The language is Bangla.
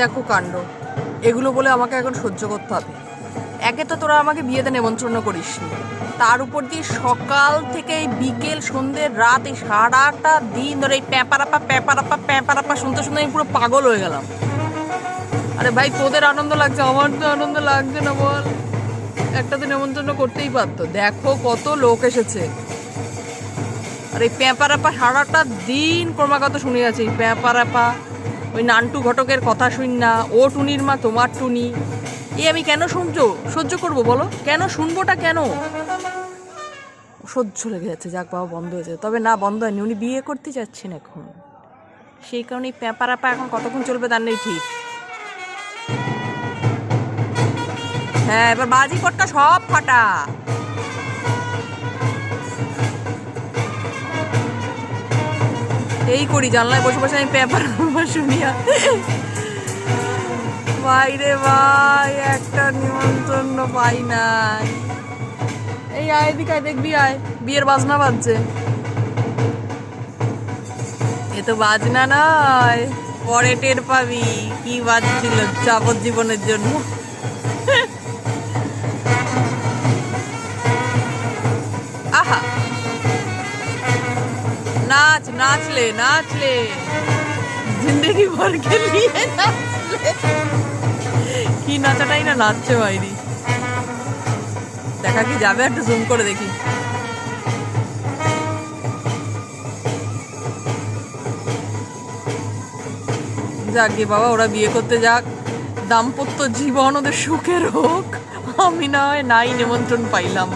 দেখো কাণ্ড, এগুলো বলে আমাকে এখন সহ্য করতে হবে। একে তো তোরা আমাকে বিয়েতে নেমন্ত্রণ করিসনি, তার উপর দিয়ে সকাল থেকে বিকেল সন্ধ্যে রাত এই সারাটা দিন ধরে এই প্যাপারাপা প্যাপারাপা প্যাপারাপা শুনতে শুনতে আমি পুরো পাগল হয়ে গেলাম। আরে ভাই, তোদের আনন্দ লাগছে, আমার তো আনন্দ লাগছে না বল। একটা তো নেমন্ত্রণ করতেই পারতো। দেখো কত লোক এসেছে, আর এই প্যাপারাপা সারাটা দিন ক্রমাগত শুনে যাচ্ছে এই প্যাপারাপা। ওই নান্টু ঘটকের কথা শুন না, ও টুনির মা তোমার টুনি, আমি কেন সহ্য করবো বলো? কেন শুনবোটা কেন? সহ্য লেগে যাচ্ছে। যাক বাবা, বন্ধ হয়েছে। তবে না, বন্ধ হয়নি, উনি বিয়ে করতে যাচ্ছেন এখন, সেই কারণে প্যাপারাপা এখন কতক্ষণ চলবে তার নেই ঠিক। হ্যাঁ, এবার বাজি পটকা সব ফাটা। এই করি জানলায় বসে বসে আমি পেপার শুনিয়া। বাইরে ভাই, একটা নিমন্ত্রণ পাই নাই। এই আয়, এদিকে আয়, দেখবি আয়, বিয়ের বাজনা বাজছে। এ তো বাজনা নয়, পরে টের পাবি কি বাজছিল যাবজ্জীবনের জন্য। আহা, নাচ, নাচলে জিন্দেগি ভর কে লিয়ে নাচলে। কি নাচাটাই না নাচছে বাইরি। দেখা কি যাবে? একটু জুম করে দেখি। যাক গে বাবা, ওরা বিয়ে করতে যাক, দাম্পত্য জীবন ওদের সুখের হোক। আমি না হয় নাই নিমন্ত্রণ পাইলাম।